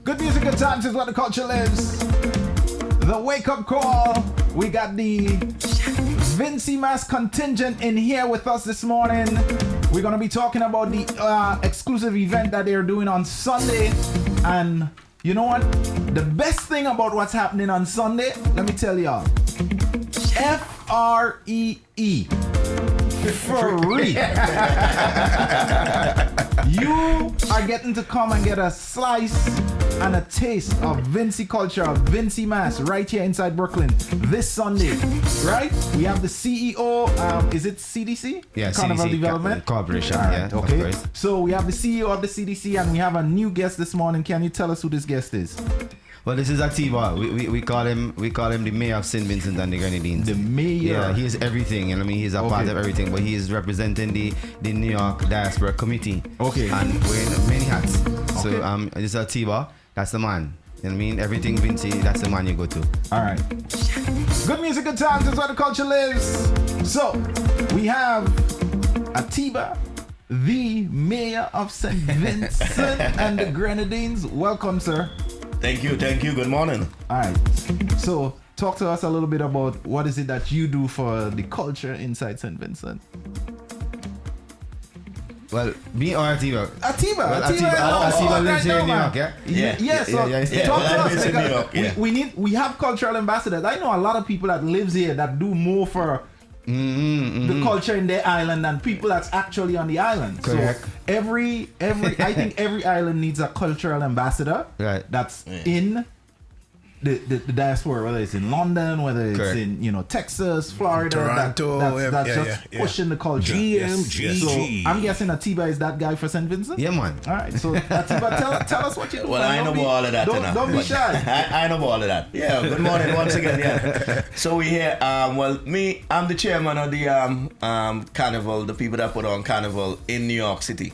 Good music, good times is what the culture lives. The wake-up call. We got the Vincy Mass contingent in here with us this morning. We're going to be talking about the exclusive event that they're doing on Sunday. And you know what? The best thing about what's happening on Sunday, let me tell y'all. F-R-E-E. Free. You are getting to come and get a slice and a taste of Vincy culture, of Vincy Mass, right here inside Brooklyn this Sunday. Right? We have the CEO, is it CDC? Yeah, Carnival CDC Development Corporation. Right, Yeah, okay. So we have the CEO of the CDC and we have a new guest this morning. Can you tell us who this guest is? Well, this is Atiba. We call him the mayor of St. Vincent and the Grenadines. The mayor. Yeah, he is everything. And I mean, he's a part of everything. But he is representing the New York Diaspora Committee. Okay. And wearing many hats. Okay. So this is Atiba. That's the man. You know what I mean? Everything Vincy, that's the man you go to. All right. Good music, good times is where the culture lives. So we have Atiba, the mayor of St. Vincent and the Grenadines. Welcome, sir. Thank you. Good morning. All right. So talk to us a little bit about what is it that you do for the culture inside St. Vincent. Well, me or Atiba? Atiba. Well, Atiba lives here in New York, yeah? Yeah. So Yeah, talk well, to I us. live in New York, yeah. We have cultural ambassadors. I know a lot of people that lives here that do more for the culture in their island than people that's actually on the island. Correct. So I think every island needs a cultural ambassador. Right. That's in the diaspora, whether it's in London, whether it's Correct. in Texas, Florida, Toronto, that's yeah, just yeah. pushing the culture. GMGT. So I'm guessing Atiba is that guy for St. Vincent. Yeah, man. All right, so Atiba, tell us what you do. Well, man. I know about all of that. Don't be shy. I know about all of that. Yeah, good morning once again. Yeah. So we here, I'm the chairman of the carnival, the people that put on carnival in New York City.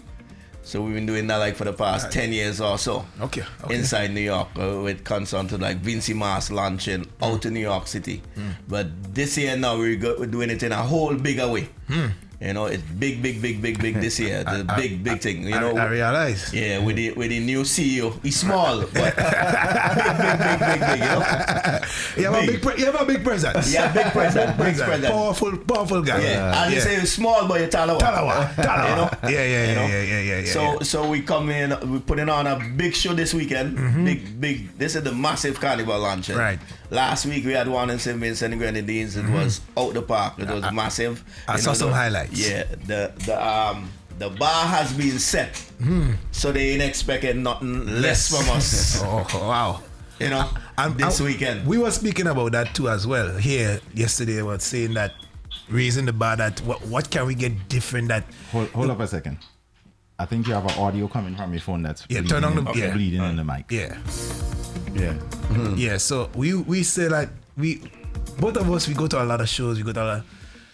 So we've been doing that for the past 10 years or so. Okay. Inside New York with concern to Vincy Mass launching out in New York City. But this year now we're doing it in a whole bigger way. You know, it's big this year. The big thing. You know, I realize. Yeah, with the new CEO, he's small, but big. You know, You have a big presence. yeah, big present. Powerful guy. Yeah, as you say, you're small, but you're Talawa. Talawa. Yeah. So we come in, we're putting on a big show this weekend. Big. This is the massive carnival launching. Right. Last week we had one in St. Vincent and Grenadines. It was out the park. It was massive. I saw some highlights. Yeah, the bar has been set, so they ain't expecting nothing less from us. Oh wow! You know, this weekend. We were speaking about that too as well here yesterday. About saying that raising the bar. That what can we get different? That Hold up a second. I think you have an audio coming from your phone that's bleeding, turn on the bleeding in the mic. Yeah. So we say like both of us we go to a lot of shows.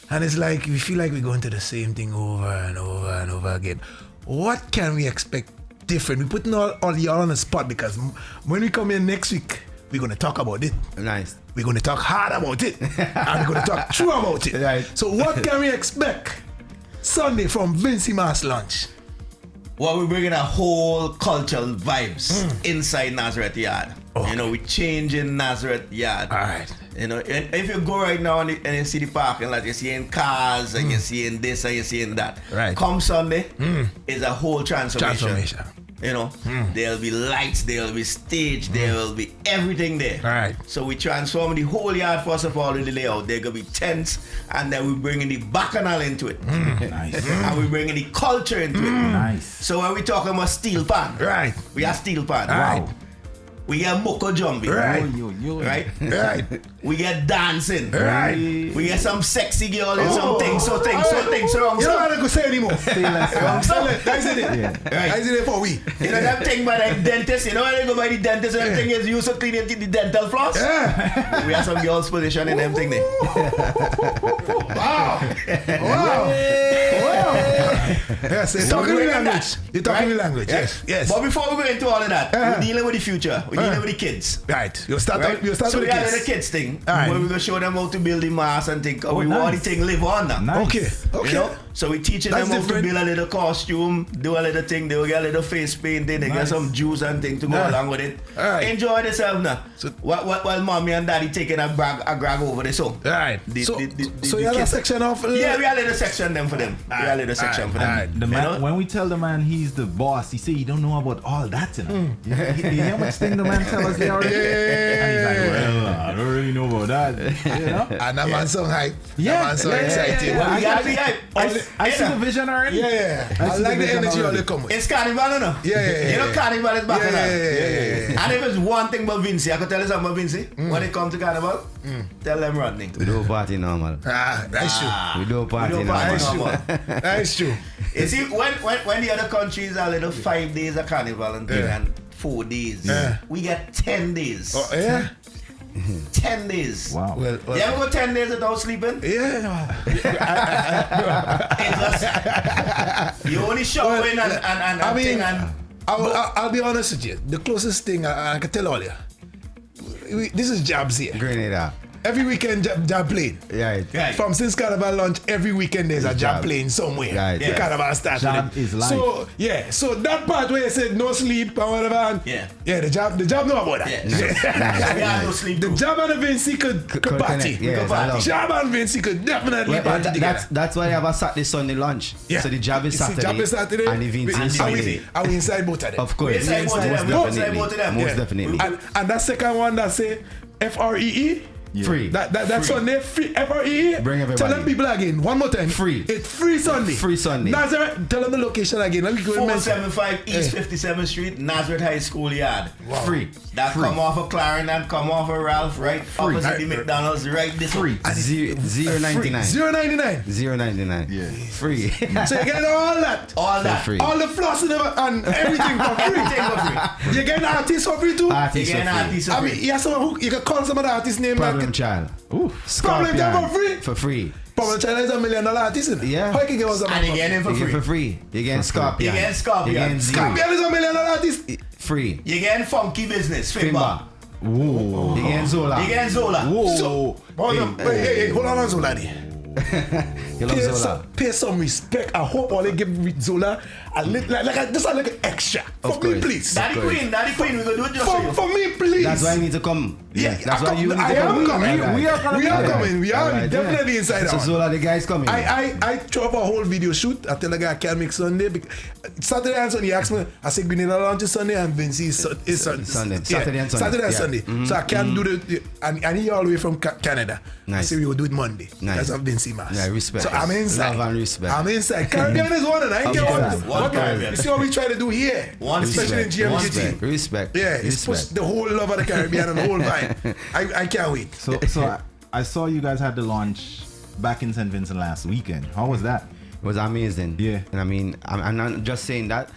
And it's like we feel like we're going to the same thing over and over and over again. What can we expect different? We're putting all y'all on the spot because when we come in next week, we're going to talk about it. Nice. We're going to talk hard about it. And we're going to talk true about it. Right. So what can we expect Sunday from Vincy Mass Lunch? Well, we're bringing a whole cultural vibes inside Nazareth Yard. Okay. You know, we're changing Nazareth Yard. All right. You know, and if you go right now and you see the parking lot, you're seeing cars and you're seeing this and you're seeing that. Right. Come Sunday, it's a whole transformation. You know, there'll be lights, there'll be stage, there will be everything there. All right. So we transform the whole yard first of all in the layout. There gonna be tents, and then we're bringing the bacchanal into it. Nice. And we're bringing the culture into it. Nice. So when we talking about steel pan, Right. we have steel pan. Right. We get moko jumping. Right. Right? Right. We get dancing. Right. We get some sexy girl and some things wrong. You don't want to say anymore. Wrong stuff. That's it. Yeah. Right. That's it for we. You know that thing by the dentist, you know when they go by the dentist and everything is used to clean the dental floss? Yeah. We have some girls position in them thing there. Wow. Yes, you're talking the language. You're talking the language. Yes. But before we go into all of that, we're dealing with the future. We're dealing with the kids. Right. You start Right? with So we the got the kids. kids thing. All right. Where we're gonna show them how to build the mass and think, we nice. want the thing live on now. Nice. Okay. You know, So we teaching That's them how to different. build a little costume, do a little thing. They will get a little face painting. They get some juice and thing to go along with it. All right. Enjoy themselves now. So- While mommy and daddy taking a grab over the so. Right. So you the have a kids- section of. Yeah, we have a little section them for them. We have a little section for them. Alright. The You man, know? when we tell the man he's the boss, he say he don't know about all that. You know? You hear how much thing the man tell us there already? And he's like, well, I don't really know about that. You know? And that man so hype. Yeah, That man so yeah, excited. yeah. We gotta be hype. I see the vision already. Yeah. I I see like the the vision energy all already. they come with. It's carnival, you know? Yeah. You know carnival is back in Yeah. And if it's one thing about Vincy, I could tell you something about Vincy. When it comes to carnival, tell them Rodney. We don't party normal. That's true. We don't party don't party normal. normal. That's true. You see, when the other countries are little 5 days of carnival and thing Yeah. and 4 days, Yeah. we get 10 days. Oh, yeah? 10 days. Wow. Well, You ever go 10 days without sleeping? yeah. It's just, you only showering and I mean, thing and I'll be honest with you. The closest thing I can tell all you, this is Jabs here. Grenada. Every weekend, Jab playing. Right. Right. From since Carnival launch, every weekend there's a It's Jab Jab. playing somewhere. Right. The Yeah. Carnival starts. Jab with it. is life. So yeah, so that part where you said no sleep and whatever. And Yeah. the Jab know about that. Yeah. Nice. we have no sleep. The too. Jab and the Vincy could Could party. connect. Yeah, could party. I love it. Jab and Vincy could definitely Well, party together. that's why I have a Saturday Sunday lunch. Yeah. So the job is You see, Saturday, Jab is Saturday, and the Vincy and is the Sunday. Vincy. Are we inside both of them? Of course. We inside both of them. Most We inside definitely. both of them. Most Yeah. definitely. And that second one that say FREE. Free. That's Sunday free. FREE. Bring everybody. Tell them people again. One more time. Free. It's free Sunday. Free Sunday. Nazareth. Tell them the location again. Let me go and mention. 475 East Yeah. 57th Street, Nazareth High School Yard. Free. That Free. come off of Clarendon, come off of Ralph, right opposite the Right. McDonald's, right this Free. Zero 99. 099. 0.99. Yeah. Free. So you get all that. All that. free. All the flossing and everything for free. Everything for free. You get artists for free too. Artists You get for free. artists I for mean, free. you have someone who you can call some of the artist name Problem like Child. Ooh. Scorpion. Child for free? For free. Problem China is $1 million artist, isn't it? Yeah. How you can get us And you get him for You get free. for free. You get Scorpion. You get Scorpion. You get Scorpion is $1 million artist. Free. You get funky business, Fimba. Fimba. Whoa. You get Zola. You get Zola. Whoa. So, hey, hold on, Zola. You love Zola. Pay some respect. I hope all they give Zola a little, just a little extra. Of For me, course. please. Daddy Queen, we're gonna do it just for you. For me, please. That's why you need to come. Yeah, That's why you need to I am come. coming. Alright. We are Alright. coming. We are Alright, definitely yeah. inside So out. Zola, the guys coming. I throw up a whole video shoot. I tell the guy I can't make Sunday. Saturday and Sunday, he asked me, I said, Grenada launch is Sunday and Vincy is Sunday. Sunday. Yeah, Saturday and Sunday. Saturday and Yeah. Sunday. So I can't do and he all the way from Canada. Nice. I said, we will do it Monday. Nice. That's a Vincy mass. Yeah, respect. So I'm inside. Love and respect. I'm inside. Caribbean is one and I ain't Of get course. One Caribbean. You see what we try to do here? One Especially in GMGT. Respect. Yeah, it's push the whole love of the Caribbean and the whole vibe. I can't wait. So I saw you guys had the launch back in St. Vincent last weekend. How was that? It was amazing. Yeah. And I mean, I'm not just saying that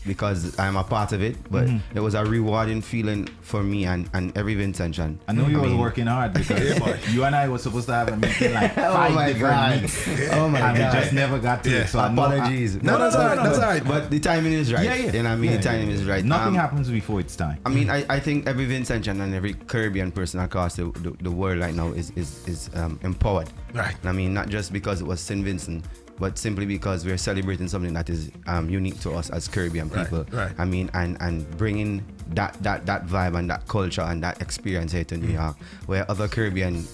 because I'm a part of it, but it was a rewarding feeling for me and every Vincentian. I know you was working hard because you and I were supposed to have a meeting like five my different God. weeks. Oh my and God. we just never got to it. So I know- Apologies. No, that's all right. That's all right. But the timing is right. Yeah, yeah. You know what I mean? Yeah, The timing yeah. is right. Nothing happens before it's time. I mean, I think every Vincentian and every Caribbean person across the world right now is empowered. Right. I mean, not just because it was St. Vincent, but simply because we're celebrating something that is unique to us as Caribbean people. right. I mean, and bringing that vibe and that culture and that experience here to New York, where other Caribbean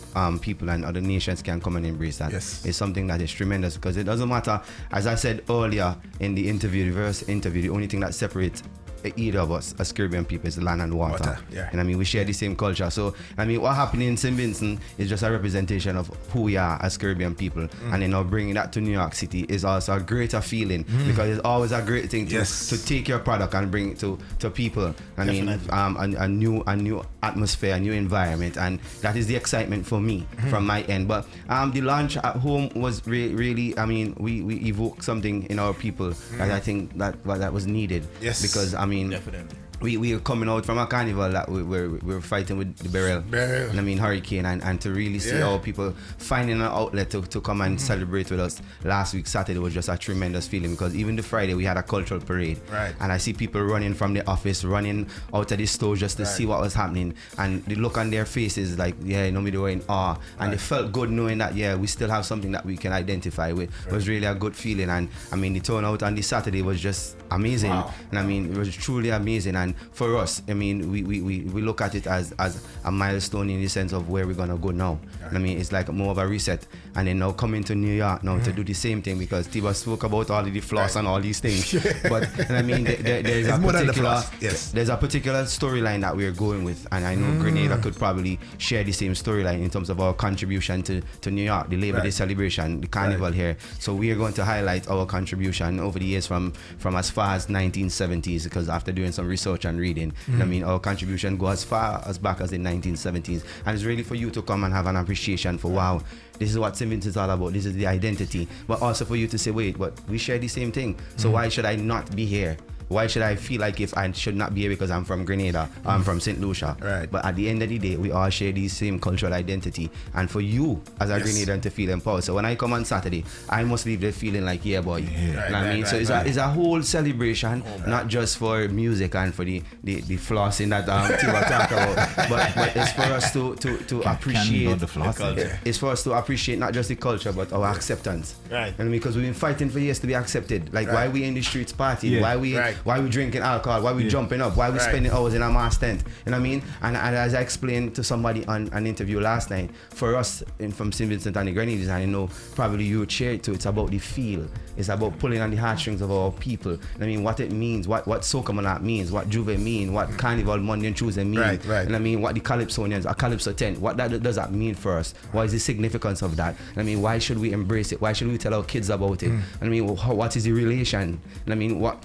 people and other nations can come and embrace that. Yes. It's something that is tremendous because it doesn't matter, as I said earlier in the interview, the first interview, the only thing that separates either of us as Caribbean people is land and water. Yeah. And I mean, we share the same culture. So, I mean, what happened in St. Vincent is just a representation of who we are as Caribbean people. And then now bringing that to New York City is also a greater feeling because it's always a great thing to take your product and bring it to people. I mean, a new atmosphere, a new environment. And that is the excitement for me from my end. But the launch at home was really, I mean, we evoked something in our people that I think that was needed. Yes. Because, I mean, Definitely. we are coming out from a carnival that we're fighting with the Beryl. And I mean hurricane, and to really see how people finding an outlet to come and celebrate with us last week Saturday was just a tremendous feeling, because even the Friday we had a cultural parade, and I see people running from the office, running out of the store just to see what was happening, and the look on their faces like, they were in awe, and they felt good knowing that we still have something that we can identify with. It was really a good feeling, and I mean the turnout on this Saturday was just amazing. And I mean it was truly amazing, and for us, I mean we look at it as a milestone in the sense of where we're gonna go now. I mean it's like more of a reset, and then now coming to New York now to do the same thing, because Tiba spoke about all of the floss and all these things, but I mean there's a particular storyline that we're going with, and I know Grenada could probably share the same storyline in terms of our contribution to New York, the Labor Day celebration, the carnival here. So we are going to highlight our contribution over the years from as far as 1970s, because after doing some research and reading, I mean our contribution goes as far as back as the 1970s, and it's really for you to come and have an appreciation for wow, this is what St. Vincent is all about, this is the identity, but also for you to say, wait, but we share the same thing, so why should I not be here? Why should I feel like if I should not be here because I'm from Grenada or I'm from St. Lucia? But at the end of the day, we all share the same cultural identity. And for you as a Grenadian to feel empowered. So when I come on Saturday, I must leave there feeling like, boy. I mean, so it's a whole celebration, not just for music and for the flossing that Tiba talked about, but it's for us to appreciate the culture. It's for us to appreciate not just the culture, but our acceptance. And because we've been fighting for years to be accepted. Like why we in the streets partying, why we drinking alcohol, why we jumping up, why we spending hours in a mass tent, you know what I mean? And as I explained to somebody on an interview last night, for us from St. Vincent and the Grenadines, and I know probably you would share it too, it's about the feel. It's about pulling on the heartstrings of our people. I mean, what it means, what Soca Monat means, what Juve mean, what Carnival Monday and Tuesday mean. And I mean, what the Calypsonians, a Calypso tent, what that does that mean for us? What is the significance of that? And I mean, why should we embrace it? Why should we tell our kids about it? And I mean, what is the relation? And I mean, what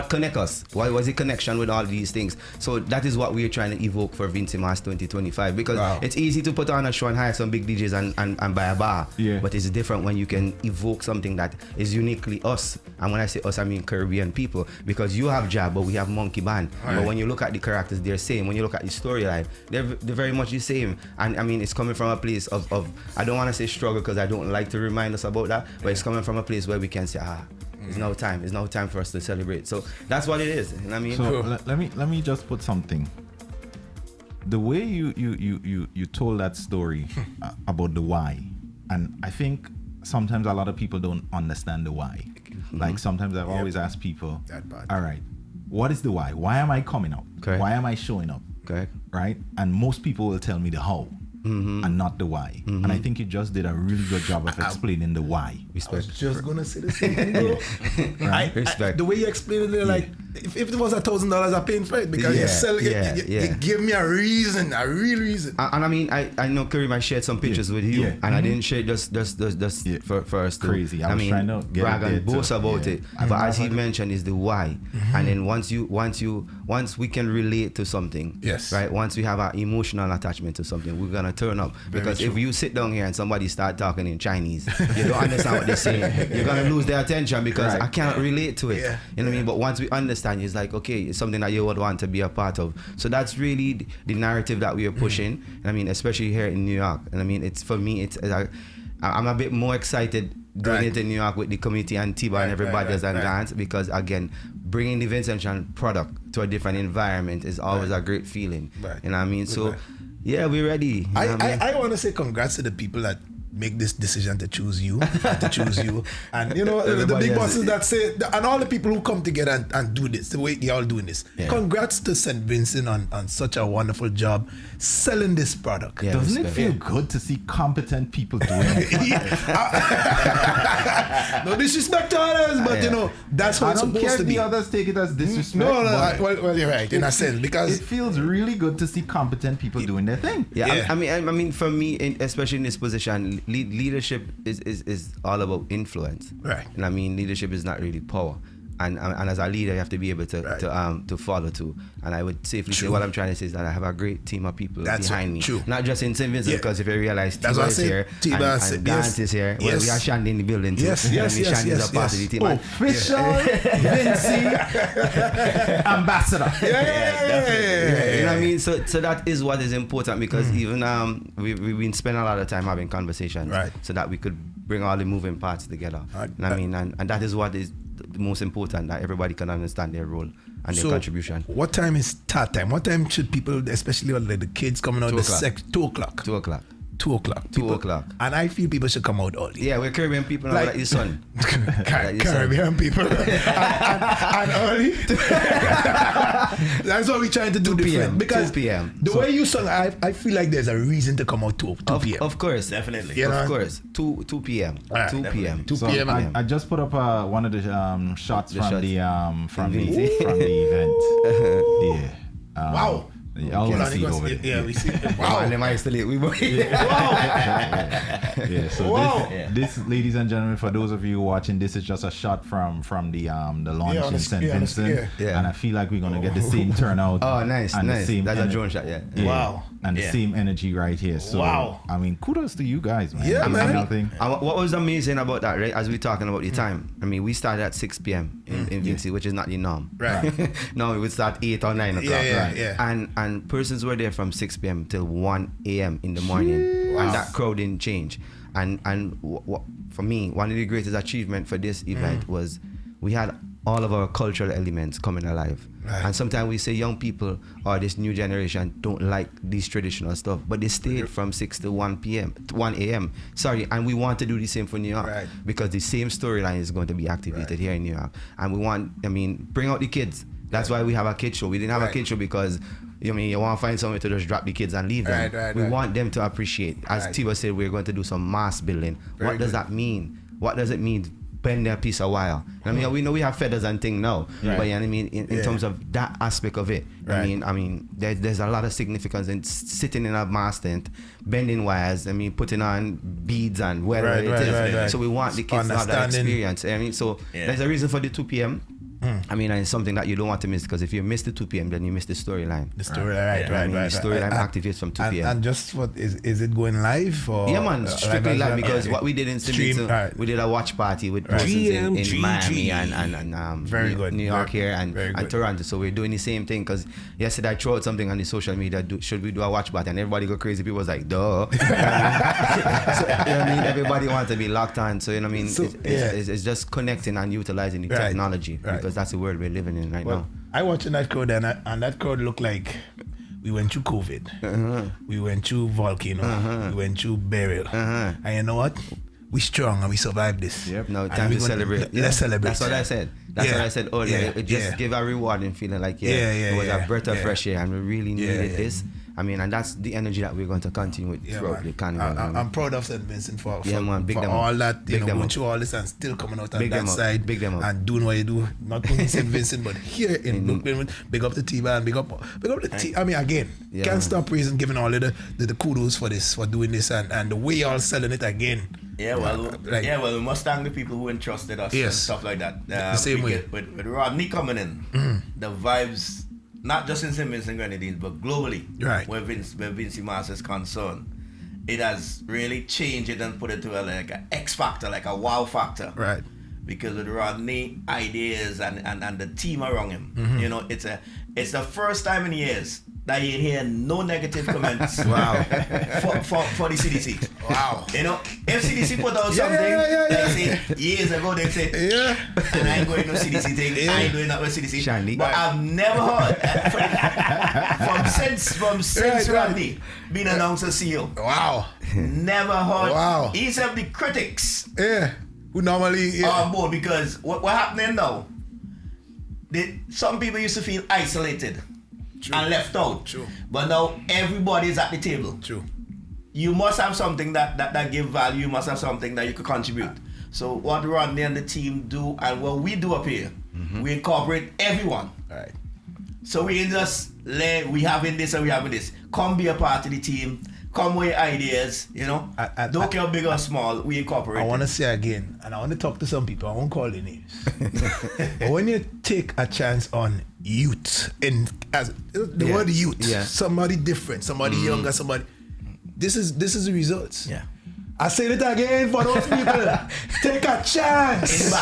connect us? Why was the connection with all these things? So that is what we're trying to evoke for Vincy Mass 2025, because it's easy to put on a show and hire some big DJs and buy a bar, but it's different when you can evoke something that is uniquely us. And when I say us, I mean Caribbean people, because you have Jab, but we have Monkey Band. But when you look at the characters, they're the same. When you look at the storyline, they're very much the same. And I mean, it's coming from a place of I don't want to say struggle, because I don't like to remind us about that, but it's coming from a place where we can say, it's now time. It's now time for us to celebrate. So that's what it is. You know what I mean? So let me just put something. The way you told that story about the why, and I think sometimes a lot of people don't understand the why. Like sometimes I've always asked people, all right, what is the why? Why am I coming out? Why am I showing up? Right? And most people will tell me the how. And not the why. And I think you just did a really good job of explaining the why. I was just gonna say the same thing, bro. The way you explained it, like if it was $1,000, I'm paying for it, because you give me a reason, a real reason. And I mean, I know Kareem, I shared some pictures with you, and I didn't share just for us to, crazy. I mean, trying to brag and boast about it. But as he mentioned, is the why. And then once we can relate to something, right? Once we have an emotional attachment to something, we're gonna turn up. Because if you sit down here and somebody start talking in Chinese, you don't understand what they're saying, you're gonna lose their attention, because I can't relate to it. You know what I mean? But once we understand, it's like, okay, it's something that you would want to be a part of. So that's really the narrative that we are pushing. And I mean, especially here in New York. And I mean, it's for me, I'm a bit more excited doing it in New York with the community and Tiba and everybody and dance, because again, bringing the Vincentian product to a different environment is always a great feeling. You know what I mean? So yeah, we're ready. I want to say congrats to the people that make this decision to choose you, and you know the big bosses that say, and all the people who come together and do this the way they all doing this. Congrats to St. Vincent on such a wonderful job selling this product. Doesn't it feel good to see competent people doing it? No disrespect to others, but you know that's how it's supposed to be. The others take it as disrespect. No, well, you're right in a sense, because it feels really good to see competent people doing their thing. I mean, for me, especially in this position, leadership is all about influence. Right. And I mean, leadership is not really power. And as a leader, you have to be able to follow too. And I would safely say what I'm trying to say is that I have a great team of people behind me. True. Not just in St. Vincent, because if you realize Tiba is here and Gant is here, well, we are Shandy in the building too. Shandy is a part of the team. Official Vincy ambassador. You know what I mean? So that is what is important, because even we've been spending a lot of time having conversation, so that we could bring all the moving parts together. And that is what is the most important, that everybody can understand their role and their contribution. What time is start time? What time should people, especially the kids coming out, 2 o'clock? 2 o'clock. 2 o'clock. 2 o'clock. And I feel people should come out early. Yeah, we're Caribbean people now, like your son. Caribbean people. and early. That's what we're trying to do different. Because 2 p.m. The way you sung, I feel like there's a reason to come out 2 p.m. Of course. Definitely. Of course. 2 p.m. 2 p.m. 2 p.m. I just put up one of the shots from the event. Wow. Y'all will see over there. Yeah, we see. Wow. And them I used to leave. So this, ladies and gentlemen, for those of you watching, this is just a shot from the launch in St. Vincent. And I feel like we're gonna get the same turnout. Oh, nice. That's a drone shot, Wow. And the same energy right here. So I mean, kudos to you guys, man. Yeah, man. What was amazing about that, right? As we're talking about the time, I mean, we started at 6 p.m. in Vincy, which is not the norm. Right. No, we would start 8 or 9 o'clock. Yeah. And persons were there from 6 p.m. till 1 a.m. in the morning, and that crowd didn't change. And for me, one of the greatest achievements for this event was we had all of our cultural elements coming alive. Right. And sometimes we say young people or this new generation don't like these traditional stuff, but they stayed from 6 to 1 a.m. Sorry, and we want to do the same for New York, because the same storyline is going to be activated here in New York. And we want, bring out the kids. That's why we have a kid show. We didn't have a kid show because you want to find somewhere to just drop the kids and leave them. We want them to appreciate. As Tiba said, we're going to do some mass building. What does that mean? What does it mean? Bend their piece a while. We know we have feathers and things now, but in terms of that aspect of it, there's a lot of significance in sitting in a mass tent, bending wires. Putting on beads and whatever it is. So we want the kids to have that experience. There's a reason for the 2 p.m. And it's something that you don't want to miss, because if you miss the 2 p.m., then you miss the storyline. The storyline, right. The storyline activates from 2 p.m. And just is it going live? Or yeah, man, strictly live, because what we did in Stream, we did a watch party with persons in Miami and very good. New York here and Toronto. So we're doing the same thing, because yesterday I threw out something on the social media, should we do a watch party? And everybody go crazy. People was like, duh. Everybody wants to be locked on. So, it's just connecting and utilizing the technology, because that's the world we're living in now. I watched that crowd, and that crowd looked like we went through COVID. We went through volcano. We went through burial. And you know what? We strong and we survived this. Yep. Now time to celebrate. Let's celebrate. That's what I said. That's what I said earlier. It just give a rewarding feeling like it was a breath of fresh air, and we really needed this. And that's the energy that we're going to continue with throughout the carnival. I'm proud of St. Vincent for all that, going through all this and still coming out on that side and doing what you do. Not only in St. Vincent, but here in Brooklyn. Big up the T-Band, big up the team. Again, can't stop praising, giving all of the kudos for this, for doing this, and the way y'all selling it again. We must thank the people who entrusted us and stuff like that. The same way. With Rodney coming in, the vibes, not just in St. Vincent Grenadines, but globally, where Vincy Mars is concerned, it has really changed it and put it to like an X factor, like a wow factor. Right. Because with Rodney ideas and the team around him, it's the first time in years that you hear no negative comments. Wow. for the CDC. Wow. If CDC put out something, they say years ago, they say, and I ain't going to CDC thing, I ain't doing that with CDC. Shiny. But I've never heard since Rodney being announced as CEO. Wow. Never heard. Wow. Each of the critics. Yeah. Who normally on board, because what happening now? Some people used to feel isolated. And left out. True. But now everybody's at the table. True. You must have something that give value. You must have something that you could contribute. So what Rodney and the team do, and what we do up here, we incorporate everyone. Right. So we just we having this and we having this. Come be a part of the team. come with ideas, you know. Don't care big or small, we incorporate. I want to it. say again, and I want to talk to some people. I won't call their names. But when you take a chance on youth, as the word youth, somebody different, somebody younger, somebody. This is the results. Yeah. I say it again for those people. Take a chance.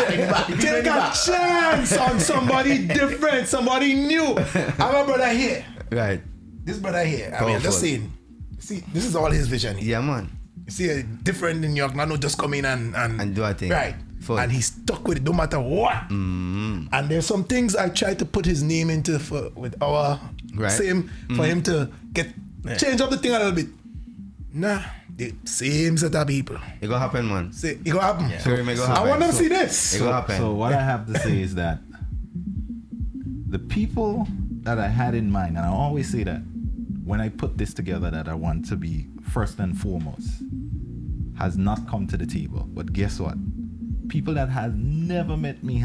Take a chance on somebody different, somebody new. I have a brother here. Right. This brother here. I mean, Powerful. I'm just saying. See, this is all his vision. Yeah, man. You see, different in New York. Not just come in and do a thing. Right. Full. And he's stuck with it no matter what. And there's some things I try to put his name into with our same for him to change up the thing a little bit. Nah, the same set of people. It gonna happen, man. It gonna happen. Yeah. Sure, it go happen. I want them to see this. It gonna happen. So what I have to say is that the people that I had in mind, and I always say that when I put this together that I want to be first and foremost, has not come to the table. But guess what? People that has never met me,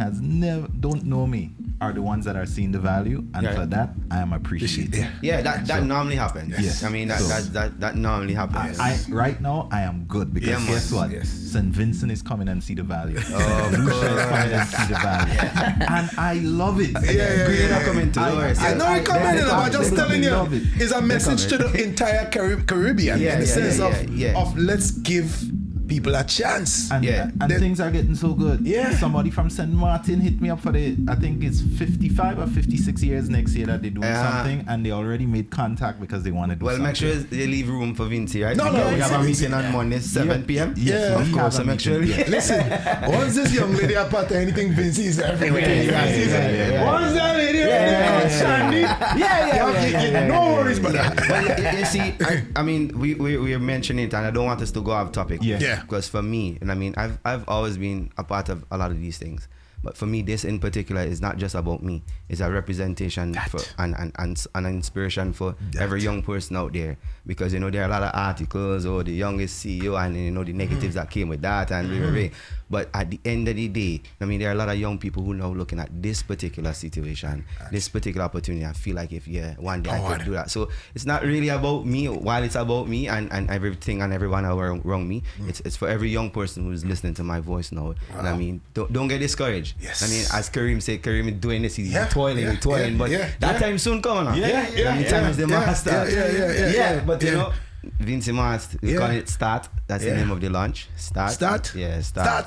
don't know me, are the ones that are seeing the value, and for that I am appreciated. Yeah, that normally happens. Yes. I mean that normally happens. Right now I am good because guess what? St. Vincent is coming and see the value. Lucia is coming and see the value, and I love it. I know I commented, but I'm just telling you, it's a message to the entire Caribbean in the sense of let's give people a chance. And things are getting so good. Yeah. Somebody from St. Martin hit me up for I think it's 55 or 56 years next year that they're doing something, and they already made contact because they want to do something. Well, make sure they leave room for Vincy, right? No, we have a meeting on Monday, 7 p.m. Yeah, of course. So make sure. Listen, once this young lady apart, anything Vincy is everywhere. Once that lady, no worries, brother. Well, you see, I mean, we are mentioning it, and I don't want us to go off topic. Yeah. Because for me, and I mean, I've always been a part of a lot of these things. But for me, this in particular is not just about me. It's a representation for and an inspiration for every young person out there. Because, you know, there are a lot of articles or the youngest CEO and, you know, the negatives that came with that and but at the end of the day, I mean, there are a lot of young people who are now looking at this particular situation, this particular opportunity. I feel like if one day I could do that. So it's not really about me. While it's about me and everything and everyone around me, it's for every young person who's listening to my voice now. And I mean, don't get discouraged. Yes. I mean, as Kareem said, Kareem is doing this, he's toiling, but that time soon coming on. Time is the master. But you know, Vincy must, we call it Start. That's the name of the launch. Start. Yeah, Start.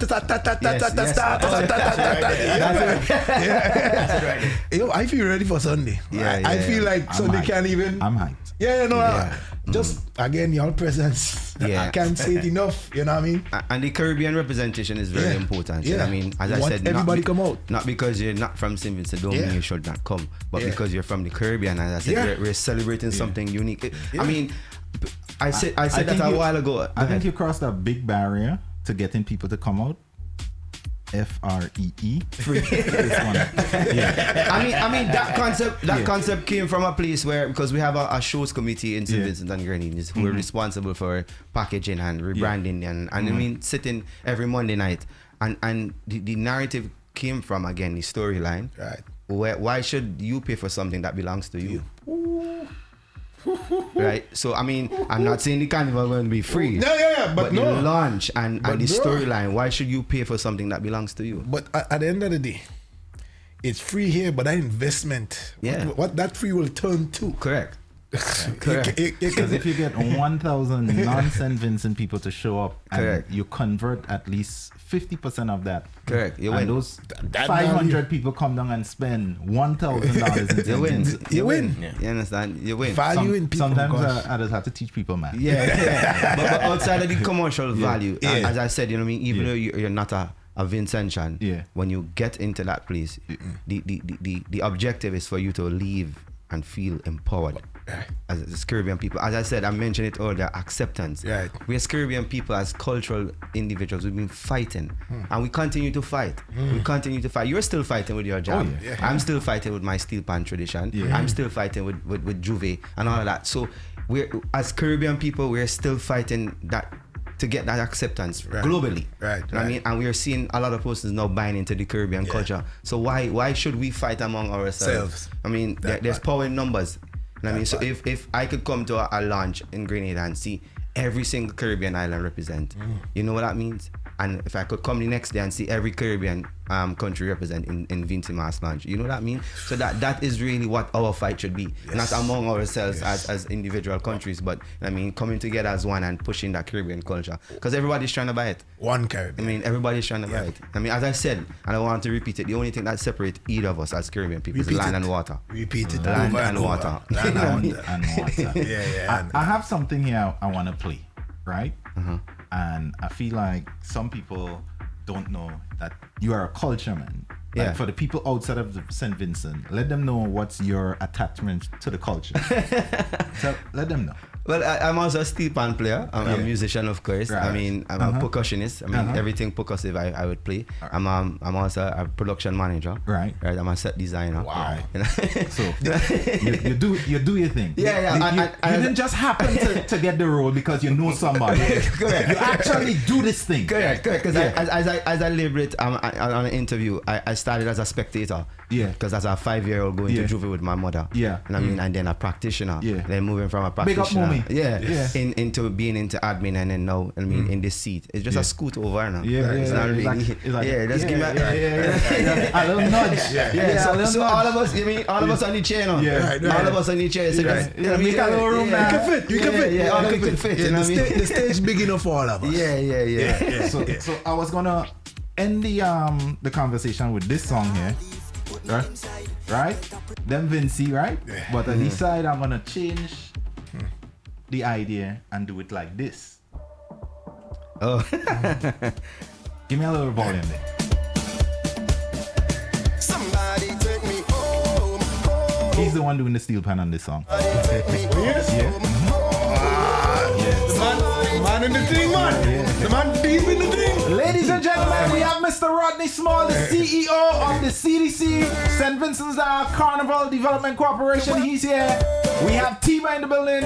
Yo, I feel ready for Sunday. I feel like Sunday can't even. I'm hyped. Just again, your presence. I can't say it enough. You know what I mean? And the Caribbean representation is very important. I mean, as I said, everybody come out. Not because you're not from St. Vincent, don't mean you should not come, but because you're from the Caribbean. As I said, we're celebrating something unique. I mean, I said that a while ago. I think you crossed a big barrier to getting people to come out. FREE. Free. I mean that concept came from a place where, because we have a shows committee in St. Vincent and Grenadines who are responsible for packaging and rebranding and I mean sitting every Monday night and the narrative came from, again, the storyline. Right. Why should you pay for something that belongs to you? Right, so I mean, I'm not saying the carnival going to be free. But the launch and the storyline. Why should you pay for something that belongs to you? But at the end of the day, it's free here, but that investment, what that free will turn to. Correct. Because if you get 1,000 non-St. Vincent people to show up, and you convert at least 50% of that. Correct. You and win. those 500 people come down and spend $1,000 you win. You win. You understand? You win. Value in people. Sometimes I just have to teach people, man. But outside of the commercial value, as I said, you know what I mean? Even though you're not a Vincentian, when you get into that place, the objective is for you to leave and feel empowered. As Caribbean people, as I said, I mentioned it earlier, acceptance. We as Caribbean people, as cultural individuals, we've been fighting, and we continue to fight. You're still fighting with your job. I'm still fighting with my steel pan tradition. I'm still fighting with Juve and all of that. So we're, as Caribbean people, we're still fighting that to get that acceptance globally. I mean, and we are seeing a lot of persons now buying into the Caribbean culture. So why should we fight among ourselves? I mean, there's power in numbers. I mean, so if I could come to a launch in Grenada and see every single Caribbean island represent, you know what that means? And if I could come the next day and see every Caribbean country represent in Vincy Mass Launch, you know what I mean? So that is really what our fight should be. Not among ourselves as individual countries, but I mean, coming together as one and pushing that Caribbean culture. Because everybody's trying to buy it. One Caribbean. I mean, everybody's trying to buy it. I mean, as I said, and I want to repeat it, the only thing that separates either of us as Caribbean people is land and water. Repeat it. Land over and over. water. Land and water. And water. Yeah. I have something here I want to play, right? And I feel like some people don't know that you are a culture man. Like Yeah. for the people outside of St. Vincent, let them know what's your attachment to the culture. So let them know. Well, I'm also a steel pan player. I'm a musician, of course. Right. I mean, I'm a percussionist. I mean, everything percussive I would play. I'm also a production manager. Right. I'm a set designer. Wow. You know? So you do your thing. Yeah. You didn't just happen to get the role because you know somebody. Correct. You actually do this thing. Correct. Because as I label it on an interview, I started as a spectator. Yeah. Because as a 5-year-old going to Juvie with my mother. Yeah. And I mean, and then a practitioner. Yeah. Then moving from a Big up, practitioner. mommy. Yeah. Into being into admin, and then now, I mean, in this seat. It's just a scoot over now. It's not really. Just give me a little nudge. So all of us, all of us on the chair now. All of us on the chair. So just, make a little room now. You can fit. Yeah, all of it can fit. You know what I mean? The stage big enough for all of us. Yeah. So I was gonna end the conversation with this song here, right? Then Vincy, right? But on this side, I'm gonna change the idea and do it like this. Oh. Give me a little volume there. Somebody take me home. He's the one doing the steel pan on this song. The man in the thing, man. The man deep in the thing. Ladies and gentlemen, we have Mr. Rodney Small, the CEO of the CDC, St. Vincent's Carnival Development Corporation. He's here. We have Tima in the building.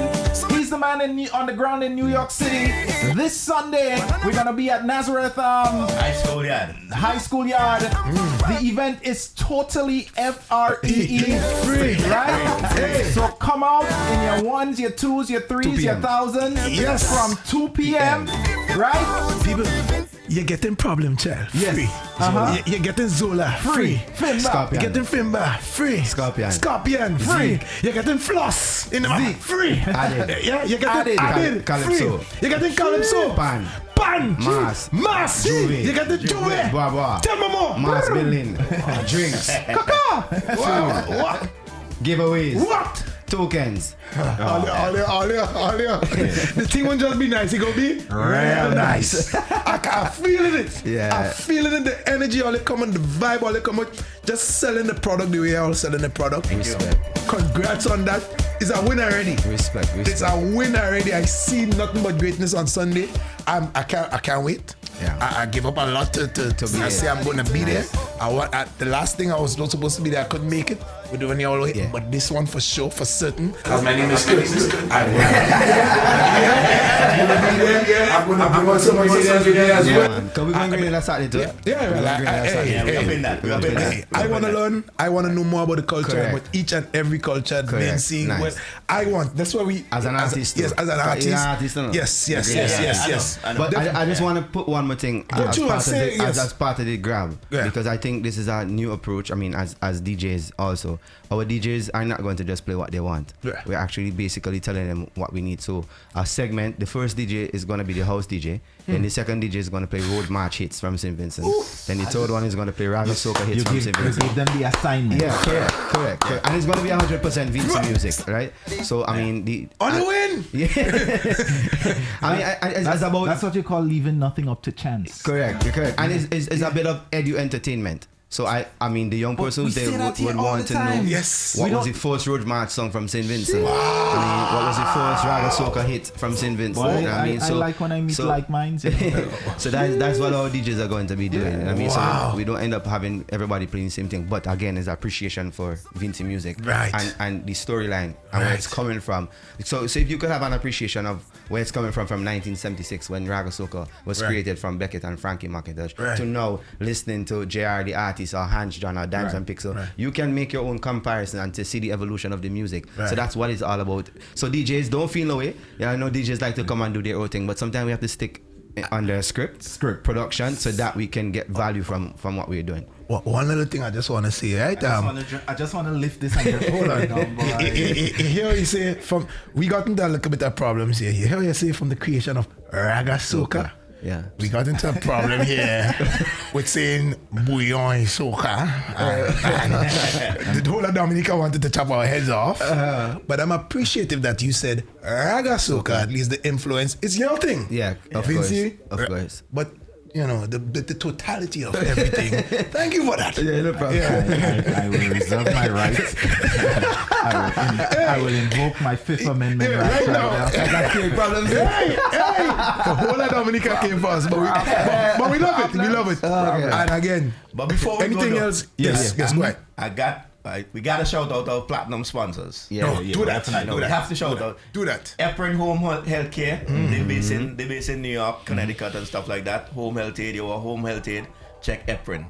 He's the man on the ground in New York City. This Sunday, we're going to be at Nazareth High School Yard. The event is totally FREE free, right? So come out in your ones, your twos, your threes, your thousands. Yes. From 2 p.m., right? People, you're getting problem child. Yes. Free. You're getting Zola. Free. Fimba. Scorpion. You're getting Fimba. Free. Scorpion. Free. You're getting Floss. In the free. Added. Yeah, you're getting Added. Calypso. Free. You're getting Calypso. Pan. Mass. Juvie. You got the Juvie. Bois. Tell me more. Mass building. Drinks. What? Giveaways. What? Tokens. All here. The thing won't just be nice, it gonna be real nice. I feel it. Yeah. I feel it in the energy, all it come on the vibe, all it come on. Just selling the product the way I was selling the product. Respect. Congrats on that. It's a win already. Respect. It's a win already. I see nothing but greatness on Sunday. I can't wait. Yeah. I give up a lot to be I say I'm gonna be there. The last thing I was not supposed to be there, I couldn't make it. We're doing it all the way. Yeah. But this one for sure, for certain. As my name is Chris. I'm gonna bring on some of these every day as well. Man. Can we go and grade that Saturday too? I want to learn. I want to know more about the culture, Correct. about each and every culture. Vincy, Nice. well, I want. That's what we. As an artist. Yes, as an artist. You're an artist, no? Yes. But I just want to put one more thing as part of the grab, because I think this is a new approach. I mean, as DJs also, our DJs are not going to just play what they want. Yeah. We're actually basically telling them what we need. So our segment, the first DJ is going to be the house DJ. Then the second DJ is going to play road march hits from St. Vincent. Then the third one is going to play raga soca hits from St. You Vincent. give them the assignment. Yeah, correct. And it's going to be 100% Vincy music, right? So I mean On the win. Yeah. I mean, it's about. That's what you call leaving nothing up to chance. Correct. And it's a bit of edu entertainment. So I mean the young person they would want to know what was the first road march song from St. Vincent. I mean, what was the first raga soca hit from St. Vincent? Well, You know what I mean, I like when I meet like minds. You know? So that's what our DJs are going to be doing. I mean, so we don't end up having everybody playing the same thing. But again, it's appreciation for Vincy music, Right. And the storyline and where it's coming from. So if you could have an appreciation of where it's coming from 1976 when raga soca was created from Beckett and Frankie McIntosh to now listening to JR the artist artists or Hans John or Dimes and Pixel, you can make your own comparison and to see the evolution of the music. So that's what it's all about. So DJs, don't feel no way. Yeah, I know DJs like to come and do their own thing, but sometimes we have to stick under script production so that we can get value from what we're doing. Well, one other thing I just want to say, right? I just want to lift this and get hold on. Here you say we got into a little bit of problems here. Here you say from the creation of Raga Soca. Yeah, we got into a problem here with saying bouillon soca. The whole of Dominica wanted to chop our heads off, but I'm appreciative that you said Raga Soca. At least the influence is your thing. Yeah, of Vincy, course, of course. But you know the totality of everything. Thank you for that. Yeah, no problem. I will reserve my rights. I will invoke my Fifth Amendment right now. I got big problems. Hey, the whole of Dominica came first, but we love it. We love it. And again, but before we anything go else, yes, go ahead. We got to shout out our platinum sponsors. Do that. We have to shout out. Do that. Epron Home Healthcare. They based in New York, Connecticut, and stuff like that. Home Health Aid, your Home Health Aid. Check Epron.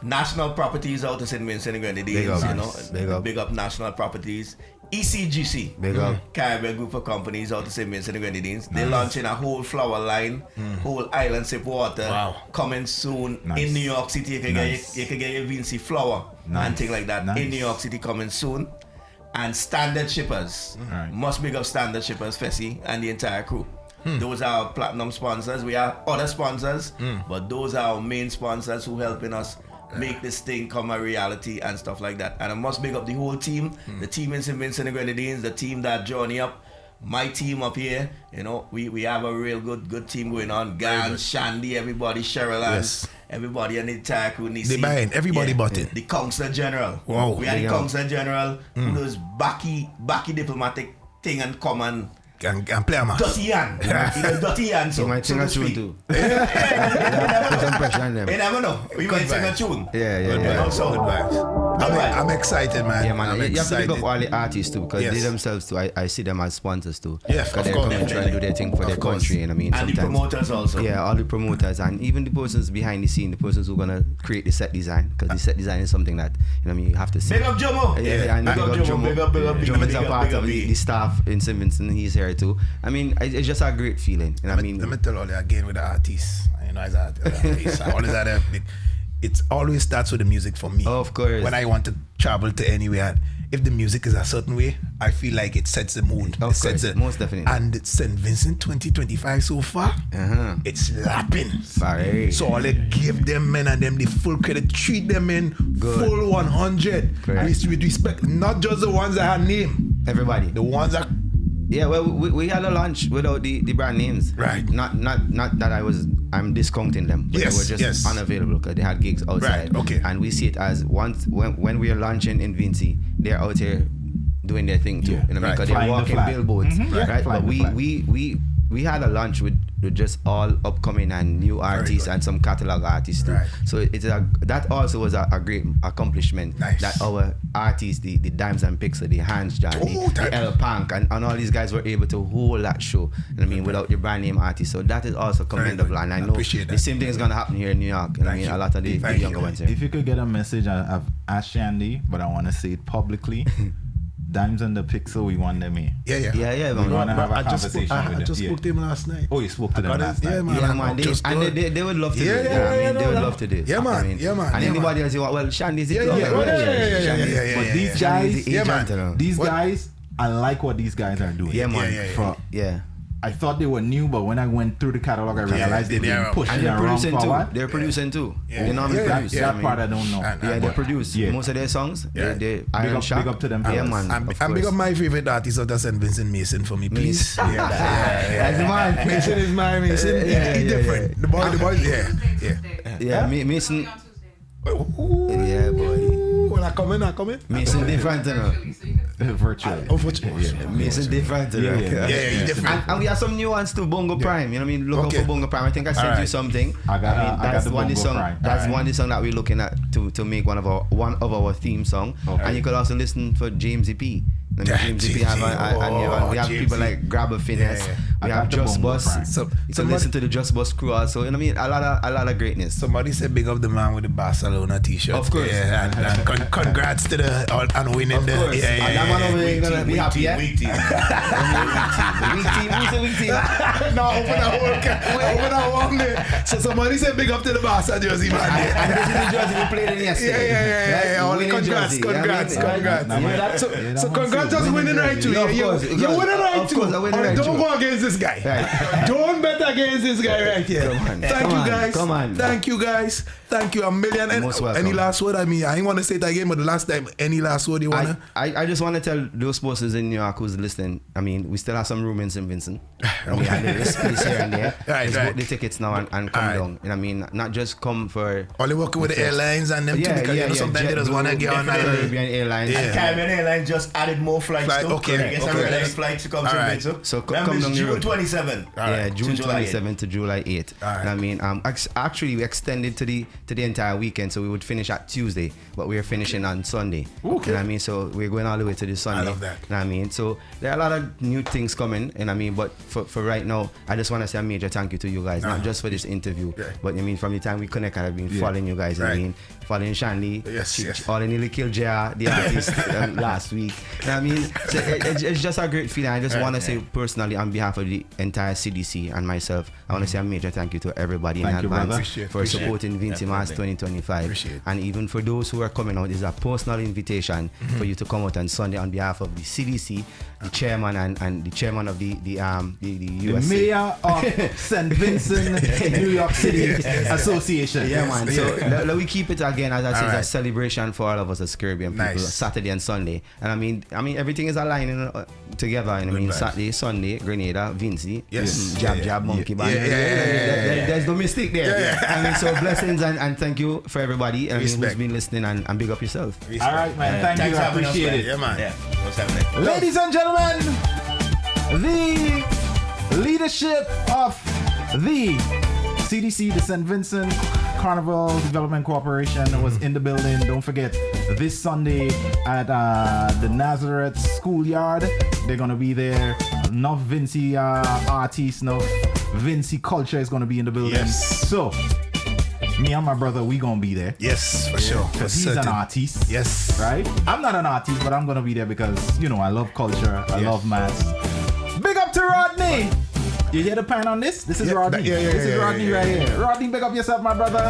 National Properties out of St. Vincent and Grenadines. Big up National Properties. ECGC, big up. Caribbean group of companies out of St. Vincent and Grenadines. They're launching a whole flower line, whole island sip water, coming soon in New York City. You can get your Vincy flower and things like that in New York City coming soon. And Standard Shippers, must big up Standard Shippers, Fessy, and the entire crew. Those are our platinum sponsors. We have other sponsors, but those are our main sponsors who helping us make this thing come a reality and stuff like that. And I must big up the whole team, the team in St. Vincent and Grenadines, the team that journey up, my team up here. You know, we have a real good team going on. Gan, Shandy, everybody, Cheryl, everybody, and the entire crew. They buying, everybody bought it. The Consular General. Wow. We had the Consular General who does backy diplomatic thing and come and play a match. Dirty Yan. Dirty Yan. So you might sing a tune too. You never know. We might sing a tune. Yeah. I'm excited, man. Yeah, man. I'm You have to excited. pick up all the artists too, because they themselves too, I see them as sponsors too. Yeah, because of they course. come and try and do their thing for their country, and I mean, and sometimes the promoters also. Yeah, all the promoters and even the persons behind the scene, the persons who are gonna create the set design, because the set design is something that you mean you have to see. Big up Jomo. And big up Jomo. Big up. Jomo's a part of the staff in St. Vincent. He's here too. I mean, it's just a great feeling. And I mean, let me tell you again with the artists. You know, as an artist, I always had it always starts with the music for me. Oh, of course. When I want to travel to anywhere, if the music is a certain way, I feel like it sets the mood. Of course, most definitely. And it's St. Vincent 2025 so far, it's slapping. Sorry. So all they give them men and them the full credit, treat them in full 100. With respect, not just the ones that have name. Everybody. The ones that. Yeah, well, we had a launch without the brand names. Right. Not that I'm discounting them. But they were just unavailable because they had gigs outside. Right, okay. And we see it as when we are launching in Vincy, they're out here doing their thing too. You know, because they're walking billboards. Right. But we had a launch with just all upcoming and new artists and some catalog artists too. Right. So that also was a great accomplishment. Nice. That our artists, the Dimes and Pixel, the Hans John, the El Punk, and all these guys were able to hold that show. I mean, without the brand name artists. So that is also commendable. And I know the same thing is gonna happen here in New York. And I mean, a lot of the younger ones here. If you could get a message, I've asked Shandy, but I want to say it publicly. Dimes and the Pixel, we want them here. Yeah. We want to have a I conversation with them. I just spoke to him last night. Oh, you spoke to them last night? Yeah, man. Yeah, man. They would love to do it. They would love to do it. Yeah, man. I mean, and anybody else, well, Shandy's it. But these guys, These guys, I like what these guys are doing. Yeah, man. Yeah. I thought they were new, but when I went through the catalog, I realized they've been pushing around forward. They're producing too. Yeah. That part I don't know. They produce most of their songs. They Iron Shark. Big up to them. Yeah, man. And big up my favorite artist out of St. Vincent, Mason, for me, please. That's the man. Mason is my Mason. He's different. The boy, yeah. Mason. Yeah, boy. When I come in. Mason different, you know. Virtually. Mason different, you know. Yeah, he's different. And we have some new ones too, Bongo Prime. You know what I mean? Look out for Bongo Prime. I think I sent you something. That's one of the song that we're looking at to make one of our theme song. Okay. And you could also listen for James EP. And GMGT have and we have people like Grabber Finesse. Yeah. We have Just Bus. So You can listen to the Just Bus crew also. You know what I mean? A lot of greatness. Somebody said big up the man with the Barcelona t-shirt. Of course. Yeah, and congrats to on winning the. course. Yeah, And that man over there gonna be happy, yeah? Weak team. Weak team. Who's the weak team? No, open that one there. So somebody said big up to the Barca jersey man. And this is the jersey we played in yesterday. Yeah. Right? Winning Congrats. jersey. So congrats on winning right too. Yeah, of You're course. winning right Of too. course, I'm winning right Don't too. go against this guy. Right. Don't bet against this guy right here. Thank you guys. Come on. Thank you guys. Thank you a million. And Most welcome. any last word? I mean, I ain't want to say it again, but the last time, any last word you wanna? I just want to tell those bosses in New York who's listening. I mean, we still have some room in St. Vincent. And we have the space here and there. Right, Just right. book the tickets now and come Right. down. And I mean, not just come for. Only working with the airlines and them too, because you know sometimes they just want to get on that. Caribbean Airlines. Yeah. Caribbean Airlines just added more flights too. Okay, I guess okay. I'm ready flights to come All to right. Vincy. So Remember, come it's down the June road. 27. Yeah, June to July 27 to July 8. All right. And I mean, actually we extended to the entire weekend, so we would finish at Tuesday, but we are finishing on Sunday. Okay. And I mean, so we're going all the way to the Sunday. I love that. And I mean, so there are a lot of new things coming, and I mean, but for right now, I just want to say a major thank you to you guys, not just for this interview, Yeah. but I mean, from the time we connect, I've been following you guys. Right. I mean, following Shanley, Yes. all nearly killed JR, the artist, last week. And I mean, so it's just a great feeling. I just want to say personally, on behalf of the entire CDC and myself, I want to say a major thank you to everybody Thank in you, brother. advance for Appreciate supporting Vincy Mass 2025. Appreciate it. And even for those who are coming out, it's a personal invitation for you to come out on Sunday on behalf of the CDC, the chairman and the chairman of the The USA. mayor of St. Vincent, New York City Association. Yeah, man. So let we keep it again, as I said, Alright. a celebration for all of us as Caribbean people. Nice. Saturday and Sunday, and I mean, everything is aligning together. And I mean, vibes. Saturday, Sunday, Grenada, Vincy, Yes. Jab, Monkey Band. Yeah. There's no mistake there. Yeah. I mean, so blessings and thank you for everybody. And I mean, who's Respect. been listening and big up yourself. All right, man. Thank Thanks you. I for having us, appreciate man. it. Yeah, man. Yeah. What's happening? Ladies and gentlemen, the leadership of the CDC, the St. Vincent Carnival Development Corporation, was in the building. Don't forget, this Sunday at the Nazareth Schoolyard, they're going to be there. Enough Vincy artists, enough Vincy culture is going to be in the building. Yes. So, me and my brother, we going to be there. Yes, for sure. Because he's an artist. Yes. Right? I'm not an artist, but I'm gonna be there because, you know, I love culture, I love maths. Big up to Rodney! You hear the pan on this? This is Yeah, Rodney. yeah, This is Rodney right yeah. here. Rodney, big up yourself, my brother.